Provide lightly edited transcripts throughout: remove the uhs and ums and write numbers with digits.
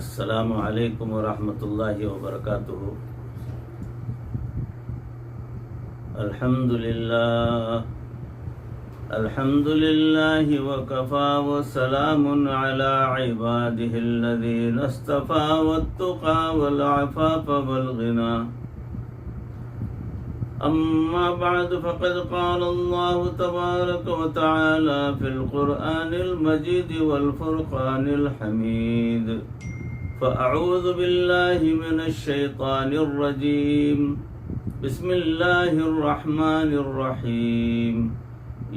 السلام علیکم ورحمۃ اللہ وبرکاتہ۔ الحمد للہ وکفا وسلام علی عباده الذین اصطفى والتقى والعفاف والغنى اما بعد فقد قال اللہ تبارک وتعالی فی القرآن المجید والفرقان الحمید فأعوذ باللہ من الشیطان الرجیم بسم اللہ الرحمن الرحیم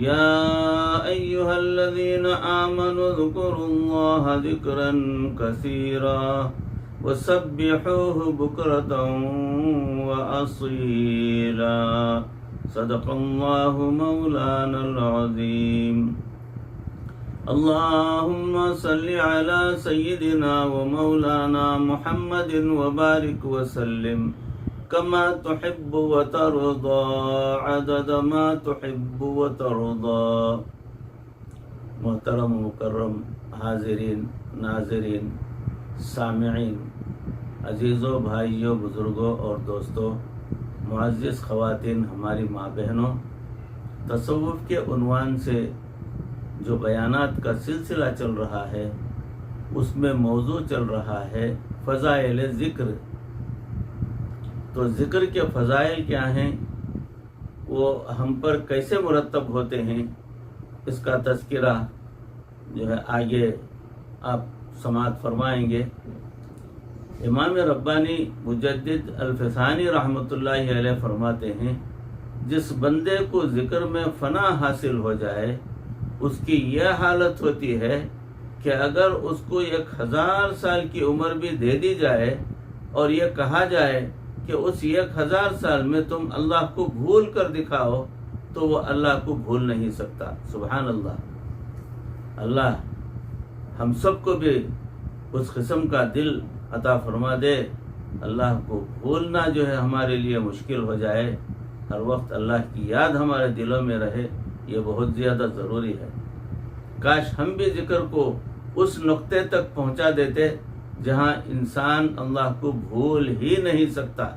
یا ایہا الذین آمنوا اذکروا اللہ ذکرا کثیرا وسبحوہ بکرتا وأصیلا صدق اللہ مولانا العظیم۔ اللهم صل على سيدنا ومولانا محمد وبارك وسلم كما تحب وترضى عدد ما تحب وترضى۔ محترم مکرم حاضرین ناظرین سامعین، عزیزوں بھائیوں بزرگوں اور دوستوں، معزز خواتین ہماری ماں بہنوں، تصوف کے عنوان سے جو بیانات کا سلسلہ چل رہا ہے اس میں موضوع چل رہا ہے فضائل ذکر۔ تو ذکر کے فضائل کیا ہیں، وہ ہم پر کیسے مرتب ہوتے ہیں، اس کا تذکرہ جو ہے آگے آپ سماعت فرمائیں گے۔ امام ربانی مجدد الفسانی رحمۃ اللہ علیہ فرماتے ہیں، جس بندے کو ذکر میں فنا حاصل ہو جائے اس کی یہ حالت ہوتی ہے کہ اگر اس کو 1000 سال کی عمر بھی دے دی جائے اور یہ کہا جائے کہ اس 1000 سال میں تم اللہ کو بھول کر دکھاؤ تو وہ اللہ کو بھول نہیں سکتا۔ سبحان اللہ۔ اللہ ہم سب کو بھی اس قسم کا دل عطا فرما دے، اللہ کو بھولنا جو ہے ہمارے لیے مشکل ہو جائے، ہر وقت اللہ کی یاد ہمارے دلوں میں رہے، یہ بہت زیادہ ضروری ہے۔ کاش ہم بھی ذکر کو اس نقطے تک پہنچا دیتے جہاں انسان اللہ کو بھول ہی نہیں سکتا۔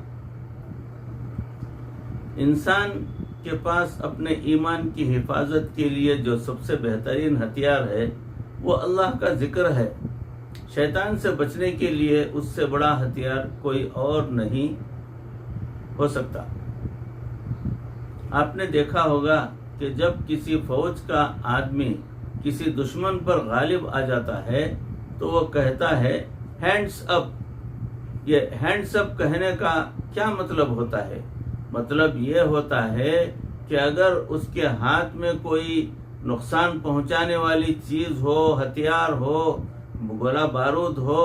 انسان کے پاس اپنے ایمان کی حفاظت کے لیے جو سب سے بہترین ہتھیار ہے وہ اللہ کا ذکر ہے۔ شیطان سے بچنے کے لیے اس سے بڑا ہتھیار کوئی اور نہیں ہو سکتا۔ آپ نے دیکھا ہوگا کہ جب کسی فوج کا آدمی کسی دشمن پر غالب آ جاتا ہے تو وہ کہتا ہے ہینڈز اپ۔ یہ ہینڈز اپ کہنے کا کیا مطلب ہوتا ہے؟ مطلب یہ ہوتا ہے کہ اگر اس کے ہاتھ میں کوئی نقصان پہنچانے والی چیز ہو، ہتھیار ہو، گولہ بارود ہو،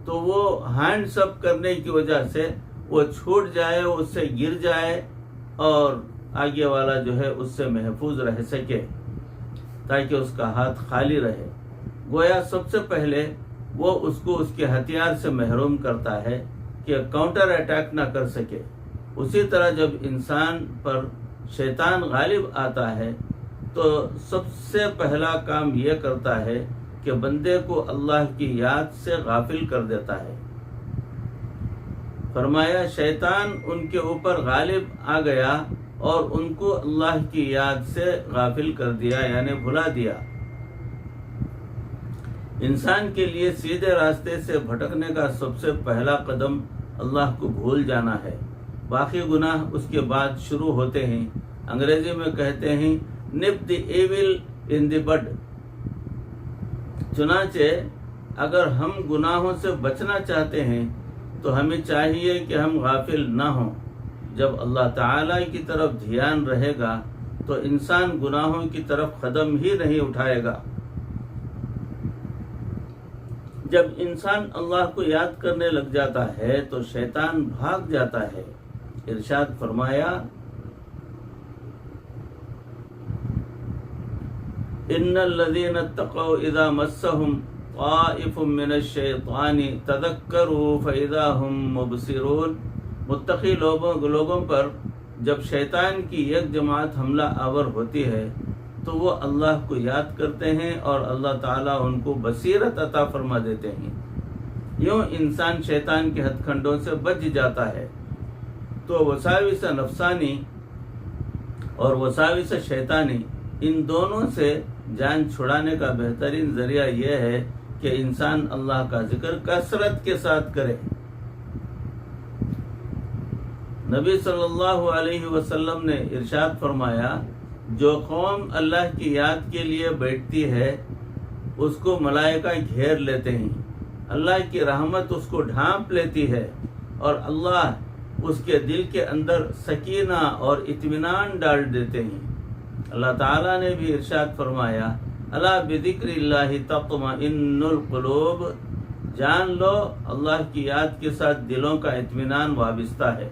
تو وہ ہینڈز اپ کرنے کی وجہ سے وہ چھوٹ جائے، اس سے گر جائے اور آگے والا جو ہے اس سے محفوظ رہ سکے، تاکہ اس کا ہاتھ خالی رہے۔ گویا سب سے پہلے وہ اس کو اس کے ہتھیار سے محروم کرتا ہے کہ کاؤنٹر اٹیک نہ کر سکے۔ اسی طرح جب انسان پر شیطان غالب آتا ہے تو سب سے پہلا کام یہ کرتا ہے کہ بندے کو اللہ کی یاد سے غافل کر دیتا ہے۔ فرمایا شیطان ان کے اوپر غالب آ گیا اور ان کو اللہ کی یاد سے غافل کر دیا، یعنی بھلا دیا۔ انسان کے لیے سیدھے راستے سے بھٹکنے کا سب سے پہلا قدم اللہ کو بھول جانا ہے۔ باقی گناہ اس کے بعد شروع ہوتے ہیں۔ انگریزی میں کہتے ہیں nip the evil in the bud۔ چنانچہ اگر ہم گناہوں سے بچنا چاہتے ہیں تو ہمیں چاہیے کہ ہم غافل نہ ہوں۔ جب اللہ تعالیٰ کی طرف دھیان رہے گا تو انسان گناہوں کی طرف قدم ہی نہیں اٹھائے گا۔ جب انسان اللہ کو یاد کرنے لگ جاتا ہے تو شیطان بھاگ جاتا ہے۔ ارشاد فرمایا ان الذين اتقوا اذا مسهم طائف من الشیطان تذکروا فاذا هم مبصرون۔ متقی لوگوں پر جب شیطان کی ایک جماعت حملہ آور ہوتی ہے تو وہ اللہ کو یاد کرتے ہیں اور اللہ تعالیٰ ان کو بصیرت عطا فرما دیتے ہیں۔ یوں انسان شیطان کے ہتھ کنڈوں سے بچ جاتا ہے۔ تو وساوس نفسانی اور وساوس شیطانی، ان دونوں سے جان چھڑانے کا بہترین ذریعہ یہ ہے کہ انسان اللہ کا ذکر کثرت کے ساتھ کرے۔ نبی صلی اللہ علیہ وسلم نے ارشاد فرمایا، جو قوم اللہ کی یاد کے لیے بیٹھتی ہے اس کو ملائکہ گھیر لیتے ہیں، اللہ کی رحمت اس کو ڈھانپ لیتی ہے اور اللہ اس کے دل کے اندر سکینہ اور اطمینان ڈال دیتے ہیں۔ اللہ تعالیٰ نے بھی ارشاد فرمایا، الا بذکر اللہ تطمئن القلوب، جان لو اللہ کی یاد کے ساتھ دلوں کا اطمینان وابستہ ہے۔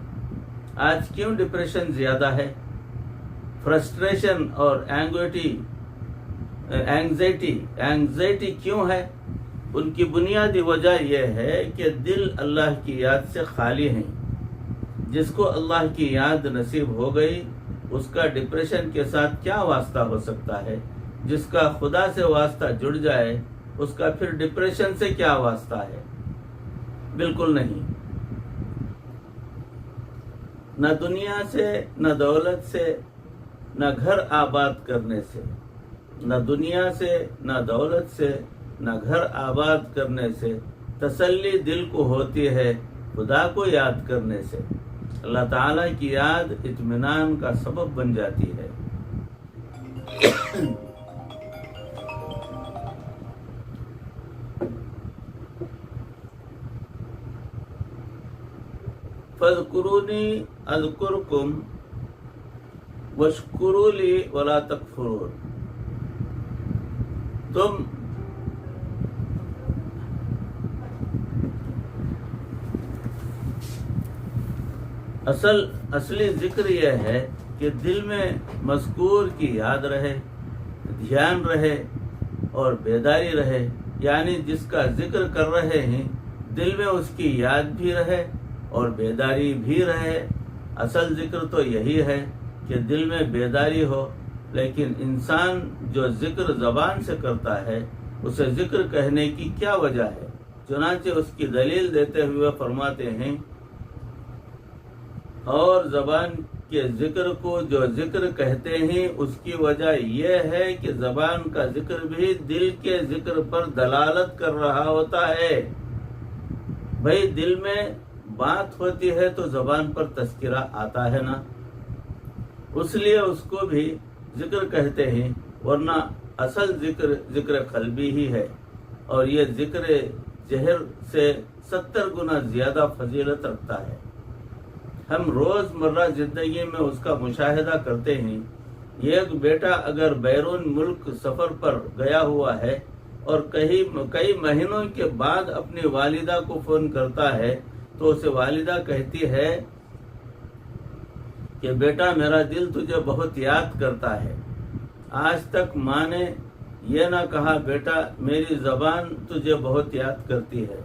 آج کیوں ڈپریشن زیادہ ہے، فرسٹریشن اور اینگزائٹی کیوں ہے؟ ان کی بنیادی وجہ یہ ہے کہ دل اللہ کی یاد سے خالی ہیں۔ جس کو اللہ کی یاد نصیب ہو گئی اس کا ڈپریشن کے ساتھ کیا واسطہ ہو سکتا ہے؟ جس کا خدا سے واسطہ جڑ جائے اس کا پھر ڈپریشن سے کیا واسطہ ہے؟ بالکل نہیں۔ نہ دنیا سے، نہ دولت سے، نہ گھر آباد کرنے سے، نہ دنیا سے، نہ دولت سے، نہ گھر آباد کرنے سے تسلی دل کو ہوتی ہے خدا کو یاد کرنے سے۔ اللہ تعالیٰ کی یاد اطمینان کا سبب بن جاتی ہے۔ فاذکرونی اذکرکم واشکروا لی ولا تکفرون، تم اصلی ذکر یہ ہے کہ دل میں مذکور کی یاد رہے، دھیان رہے اور بیداری رہے، یعنی جس کا ذکر کر رہے ہیں دل میں اس کی یاد بھی رہے اور بیداری بھی رہے۔ اصل ذکر تو یہی ہے کہ دل میں بیداری ہو، لیکن انسان جو ذکر زبان سے کرتا ہے اسے ذکر کہنے کی کیا وجہ ہے؟ چنانچہ اس کی دلیل دیتے ہوئے فرماتے ہیں، اور زبان کے ذکر کو جو ذکر کہتے ہیں اس کی وجہ یہ ہے کہ زبان کا ذکر بھی دل کے ذکر پر دلالت کر رہا ہوتا ہے۔ بھئی دل میں بات ہوتی ہے تو زبان پر تذکرہ آتا ہے نا، اس لیے اس کو بھی ذکر کہتے ہیں، ورنہ اصل ذکر قلبی ہی ہے، اور یہ ذکر جہر سے 70 گنا زیادہ فضیلت رکھتا ہے۔ ہم روز مرہ زندگی میں اس کا مشاہدہ کرتے ہیں۔ ایک بیٹا اگر بیرون ملک سفر پر گیا ہوا ہے اور کئی مہینوں کے بعد اپنی والدہ کو فون کرتا ہے تو اسے والدہ کہتی ہے کہ بیٹا میرا دل تجھے بہت یاد کرتا ہے۔ آج تک ماں نے یہ نہ کہا بیٹا میری زبان تجھے بہت یاد کرتی ہے،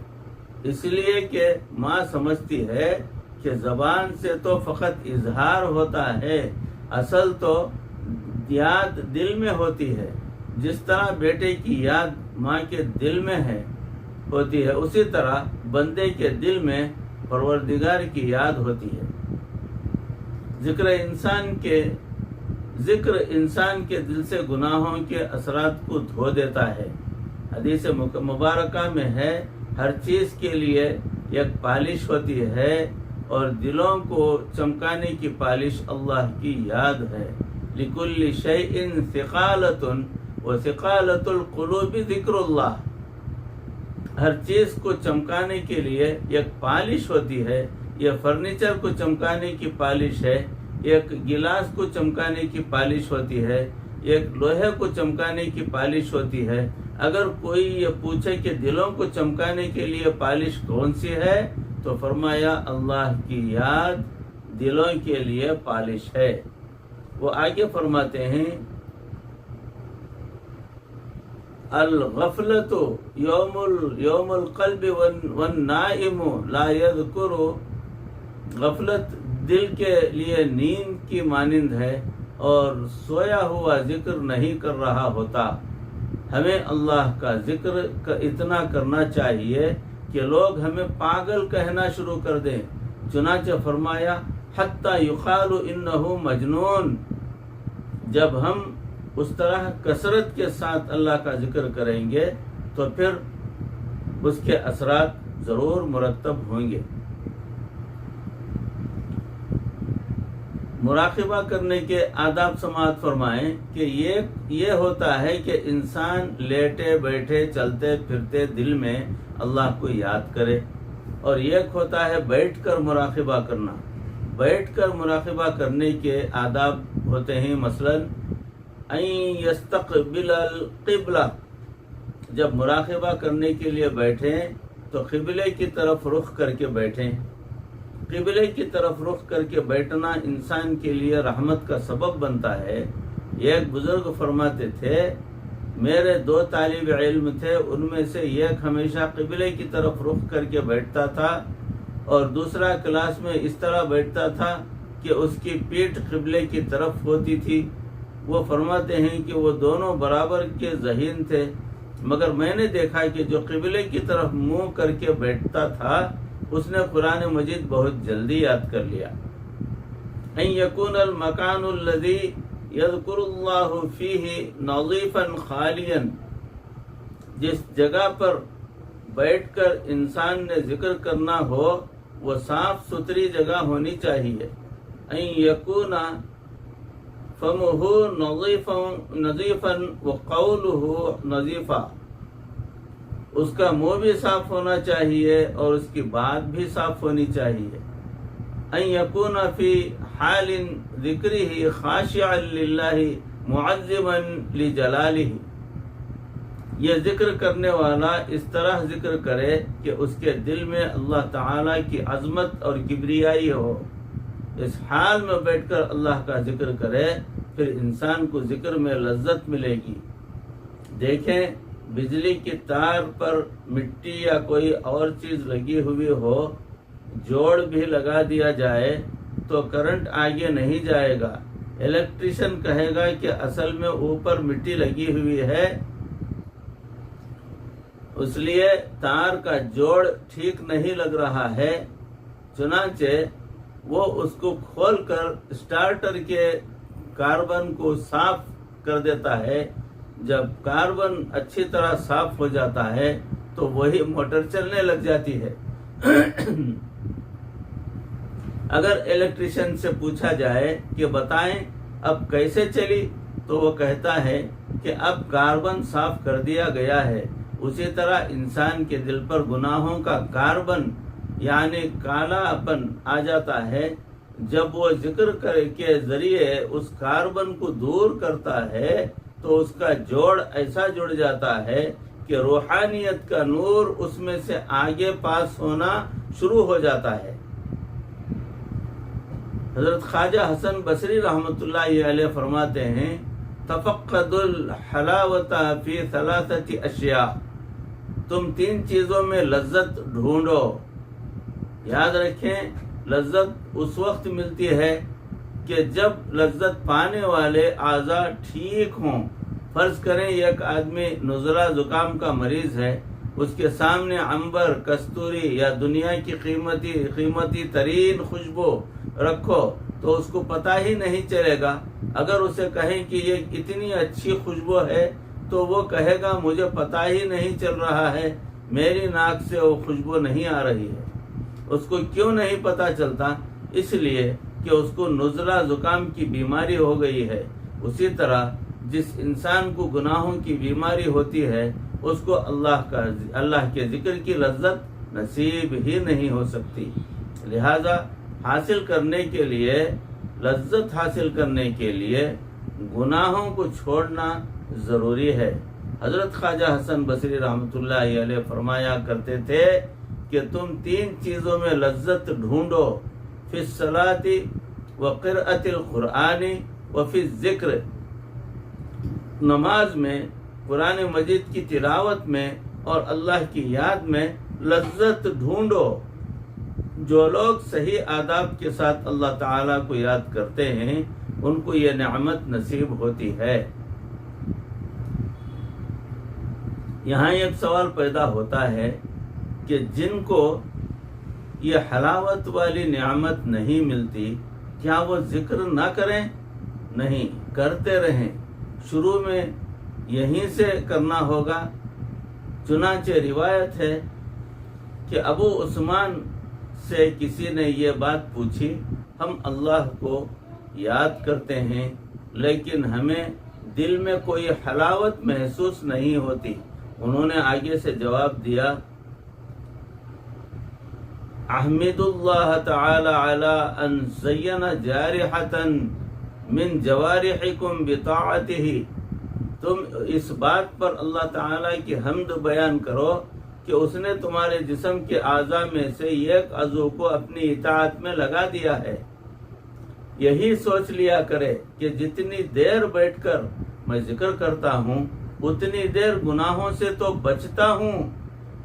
اس لیے کہ ماں سمجھتی ہے کہ زبان سے تو فقط اظہار ہوتا ہے، اصل تو یاد دل میں ہوتی ہے۔ جس طرح بیٹے کی یاد ماں کے دل میں ہوتی ہے، اسی طرح بندے کے دل میں پروردگار کی یاد ہوتی ہے۔ ذکر انسان کے دل سے گناہوں کے اثرات کو دھو دیتا ہے۔ حدیث مبارکہ میں ہے، ہر چیز کے لیے ایک پالش ہوتی ہے اور دلوں کو چمکانے کی پالش اللہ کی یاد ہے۔ لِكُلِّ شَيْءٍ ثِقَالَةٌ وَثِقَالَةُ الْقُلُوبِ ذِكْرُ اللَّهِ، ہر چیز کو چمکانے کے لیے ایک پالش ہوتی ہے۔ یہ فرنیچر کو چمکانے کی پالش ہے، ایک گلاس کو چمکانے کی پالش ہوتی ہے، ایک لوہے کو چمکانے کی پالش ہوتی ہے۔ اگر کوئی یہ پوچھے کہ دلوں کو چمکانے کے لیے پالش کون سی ہے تو فرمایا اللہ کی یاد دلوں کے لیے پالش ہے۔ وہ آگے فرماتے ہیں، الغفلۃ یوم القلب والنائم لا یذکر، غفلت دل کے لیے نیند کی مانند ہے اور سویا ہوا ذکر نہیں کر رہا ہوتا۔ ہمیں اللہ کا ذکر اتنا کرنا چاہیے کہ لوگ ہمیں پاگل کہنا شروع کر دیں. چنانچہ فرمایا حتی یقال انہ مجنون. جب ہم اس طرح کثرت کے ساتھ اللہ کا ذکر کریں گے تو پھر اس کے اثرات ضرور مرتب ہوں گے. مراقبہ کرنے کے آداب سماعت فرمائیں کہ یہ ہوتا ہے کہ انسان لیٹے بیٹھے چلتے پھرتے دل میں اللہ کو یاد کرے، اور ایک ہوتا ہے بیٹھ کر مراقبہ کرنا. بیٹھ کر مراقبہ کرنے کے آداب ہوتے ہیں مثلا ان یستقبل القبلہ. جب مراقبہ کرنے کے لیے بیٹھیں تو قبلے کی طرف رخ کر کے بیٹھیں. قبلے کی طرف رخ کر کے بیٹھنا انسان کے لیے رحمت کا سبب بنتا ہے. ایک بزرگ فرماتے تھے میرے 2 طالب علم تھے، ان میں سے ایک ہمیشہ قبلے کی طرف رخ کر کے بیٹھتا تھا اور دوسرا کلاس میں اس طرح بیٹھتا تھا کہ اس کی پیٹھ قبلے کی طرف ہوتی تھی. وہ فرماتے ہیں کہ وہ دونوں برابر کے ذہین تھے، مگر میں نے دیکھا کہ جو قبلے کی طرف منہ کر کے بیٹھتا تھا اس نے قرآن مجید بہت جلدی یاد کر لیا. ان یکون المکان الذی یذکر اللہ فیہ نظیفا خالیا. جس جگہ پر بیٹھ کر انسان نے ذکر کرنا ہو وہ صاف ستھری جگہ ہونی چاہیے. ان یکون فمہ نظیفا وقولہ نظیفا. اس کا منہ بھی صاف ہونا چاہیے اور اس کی بات بھی صاف ہونی چاہیے. ان یکون فی حال ذکرہ خاشعا للہ معظما لجلالہ. یہ ذکر کرنے والا اس طرح ذکر کرے کہ اس کے دل میں اللہ تعالی کی عظمت اور کبریائی ہو. اس حال میں بیٹھ کر اللہ کا ذکر کرے پھر انسان کو ذکر میں لذت ملے گی. دیکھیں بجلی کی تار پر مٹی یا کوئی اور چیز لگی ہوئی ہو، جوڑ بھی لگا دیا جائے تو کرنٹ آگے نہیں جائے گا. الیکٹریشین کہے گا کہ اصل میں اوپر مٹی لگی ہوئی ہے، اس لیے تار کا جوڑ ٹھیک نہیں لگ رہا ہے. چنانچہ وہ اس کو کھول کر اسٹارٹر کے کاربن کو صاف کر دیتا ہے. جب کاربن اچھی طرح صاف ہو جاتا ہے تو وہی موٹر چلنے لگ جاتی ہے. اگر الیکٹریشین سے پوچھا جائے کہ بتائیں اب کیسے چلی تو وہ کہتا ہے کہ اب کاربن صاف کر دیا گیا ہے. اسی طرح انسان کے دل پر گناہوں کا کاربن یعنی کالا اپن آ جاتا ہے. جب وہ ذکر کے ذریعے اس کاربن کو دور کرتا ہے تو اس کا جوڑ ایسا جڑ جاتا ہے کہ روحانیت کا نور اس میں سے آگے پاس ہونا شروع ہو جاتا ہے. حضرت خواجہ حسن بصری رحمۃ اللہ علیہ فرماتے ہیں تفقد الحلاوت فی 3 اشیاء. تم 3 چیزوں میں لذت ڈھونڈو. یاد رکھیں لذت اس وقت ملتی ہے کہ جب لذت پانے والے اعضاء ٹھیک ہوں. فرض کریں ایک آدمی نزلہ زکام کا مریض ہے، اس کے سامنے عنبر، کستوری یا دنیا کی قیمتی ترین خوشبو رکھو تو اس کو پتہ ہی نہیں چلے گا. اگر اسے کہیں کہ یہ اتنی اچھی خوشبو ہے تو وہ کہے گا مجھے پتہ ہی نہیں چل رہا ہے، میری ناک سے وہ خوشبو نہیں آ رہی ہے. اس کو کیوں نہیں پتہ چلتا؟ اس لیے کہ اس کو نزلہ زکام کی بیماری ہو گئی ہے. اسی طرح جس انسان کو گناہوں کی بیماری ہوتی ہے اس کو اللہ کے ذکر کی لذت نصیب ہی نہیں ہو سکتی. لہذا حاصل کرنے کے لیے لذت حاصل کرنے کے لیے گناہوں کو چھوڑنا ضروری ہے. حضرت خواجہ حسن بصری رحمۃ اللہ علیہ فرمایا کرتے تھے کہ تم 3 چیزوں میں لذت ڈھونڈو، فی الصلاۃ وقراءۃ القرآن وفی الذکر. نماز میں، قرآن مجید کی تلاوت میں اور اللہ کی یاد میں لذت ڈھونڈو. جو لوگ صحیح آداب کے ساتھ اللہ تعالیٰ کو یاد کرتے ہیں ان کو یہ نعمت نصیب ہوتی ہے. یہاں ایک سوال پیدا ہوتا ہے کہ جن کو یہ حلاوت والی نعمت نہیں ملتی کیا وہ ذکر نہ کریں؟ نہیں، کرتے رہیں، شروع میں یہیں سے کرنا ہوگا۔ چنانچہ روایت ہے کہ ابو عثمان سے کسی نے یہ بات پوچھی، ہم اللہ کو یاد کرتے ہیں لیکن ہمیں دل میں کوئی حلاوت محسوس نہیں ہوتی۔ انہوں نے آگے سے جواب دیا، احمد اللہ تعالی علی ان زین جارحۃ من جوارحکم بطاعتہ، تم اس بات پر اللہ تعالی کی حمد بیان کرو کہ اس نے تمہارے جسم کے اعضاء میں سے ایک عضو کو اپنی اطاعت میں لگا دیا ہے۔ یہی سوچ لیا کرے کہ جتنی دیر بیٹھ کر میں ذکر کرتا ہوں اتنی دیر گناہوں سے تو بچتا ہوں،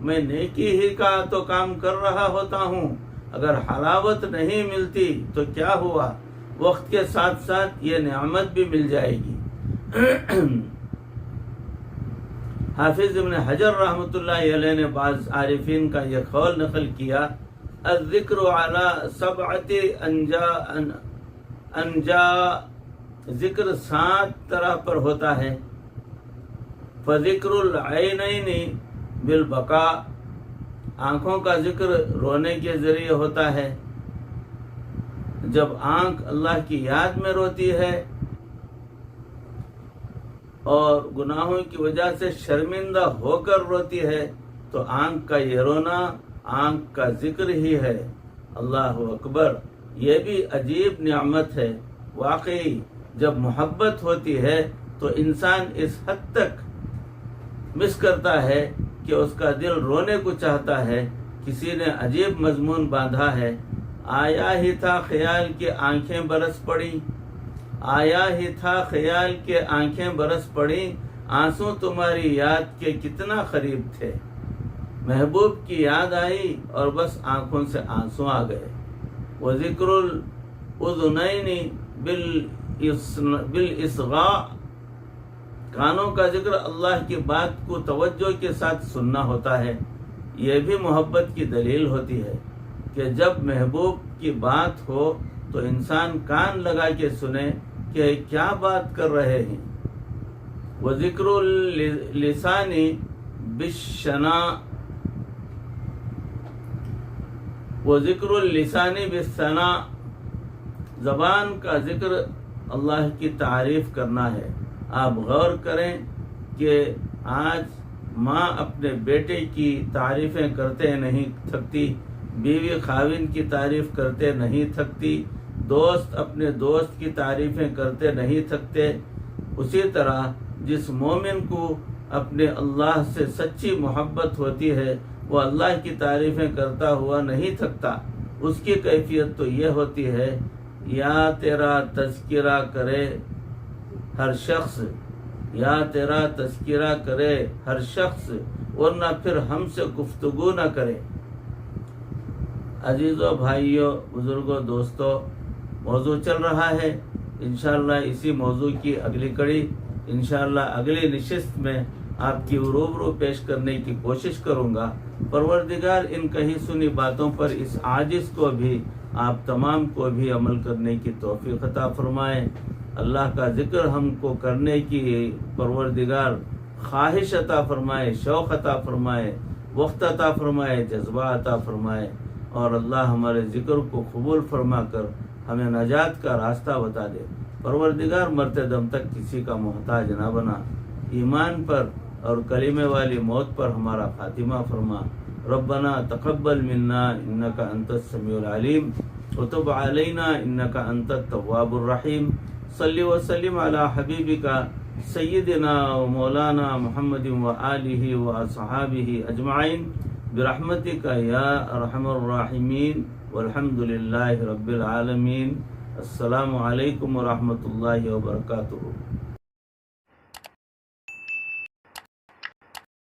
میں نیکی ہی کا تو کام کر رہا ہوتا ہوں۔ اگر حلاوت نہیں ملتی تو کیا ہوا، وقت کے ساتھ ساتھ یہ نعمت بھی مل جائے گی۔ حافظ ابن حجر رحمۃ اللہ علیہ نے بعض عارفین کا یہ قول نقل کیا، الذکر علی سبعۃ انجا، ذکر 7 طرح پر ہوتا ہے۔ فذکر العینین بالبقاء، آنکھوں کا ذکر رونے کے ذریعے ہوتا ہے، جب آنکھ اللہ کی یاد میں روتی ہے اور گناہوں کی وجہ سے شرمندہ ہو کر روتی ہے تو آنکھ کا یہ رونا آنکھ کا ذکر ہی ہے۔ اللہ اکبر، یہ بھی عجیب نعمت ہے۔ واقعی جب محبت ہوتی ہے تو انسان اس حد تک مس کرتا ہے کہ اس کا دل رونے کو چاہتا ہے۔ کسی نے عجیب مضمون باندھا ہے، آیا ہی تھا خیال کہ آنکھیں برس پڑی، آیا ہی تھا خیال کہ آنکھیں برس پڑی، آنسو تمہاری یاد کے کتنا قریب تھے۔ محبوب کی یاد آئی اور بس آنکھوں سے آنسو آ گئے۔ وذکر الاذنین بالاصغاء، کانوں کا ذکر اللہ کی بات کو توجہ کے ساتھ سننا ہوتا ہے۔ یہ بھی محبت کی دلیل ہوتی ہے کہ جب محبوب کی بات ہو تو انسان کان لگا کے سنے کہ کیا بات کر رہے ہیں۔ وذکر اللسان بالثناء، وذکر اللسان بالثناء، زبان کا ذکر اللہ کی تعریف کرنا ہے۔ آپ غور کریں کہ آج ماں اپنے بیٹے کی تعریفیں کرتے نہیں تھکتی، بیوی خاوند کی تعریف کرتے نہیں تھکتی، دوست اپنے دوست کی تعریفیں کرتے نہیں تھکتے۔ اسی طرح جس مومن کو اپنے اللہ سے سچی محبت ہوتی ہے وہ اللہ کی تعریفیں کرتا ہوا نہیں تھکتا۔ اس کی کیفیت تو یہ ہوتی ہے، یا تیرا تذکرہ کرے ہر شخص، یا تیرا تذکرہ کرے ہر شخص، ورنہ پھر ہم سے گفتگو نہ کرے۔ عزیزوں، بھائیوں، بزرگوں، دوستوں، موضوع چل رہا ہے۔ انشاءاللہ اسی موضوع کی اگلی کڑی انشاءاللہ اگلی نشست میں آپ کی روبرو پیش کرنے کی کوشش کروں گا۔ پروردگار ان کہیں سنی باتوں پر اس عاجز کو بھی، آپ تمام کو بھی عمل کرنے کی توفیق عطا فرمائے۔ اللہ کا ذکر ہم کو کرنے کی پروردگار خواہش عطا فرمائے، شوق عطا فرمائے، وقت عطا فرمائے، جذبہ عطا فرمائے، اور اللہ ہمارے ذکر کو قبول فرما کر ہمیں نجات کا راستہ بتا دے۔ پروردگار مرتے دم تک کسی کا محتاج نہ بنا، ایمان پر اور کلمے والی موت پر ہمارا خاتمہ فرما۔ ربنا تقبل منا انک انت السمیع العلیم وتب علینا انک انت التواب الرحیم۔ صلی وسلم علی حبیبک سیدنا و مولانا محمد و آلہ و اصحابہ اجمعین برحمتک یا ارحم الراحمین والحمد للہ رب العالمین۔ السلام علیکم ورحمۃ اللہ وبرکاتہ۔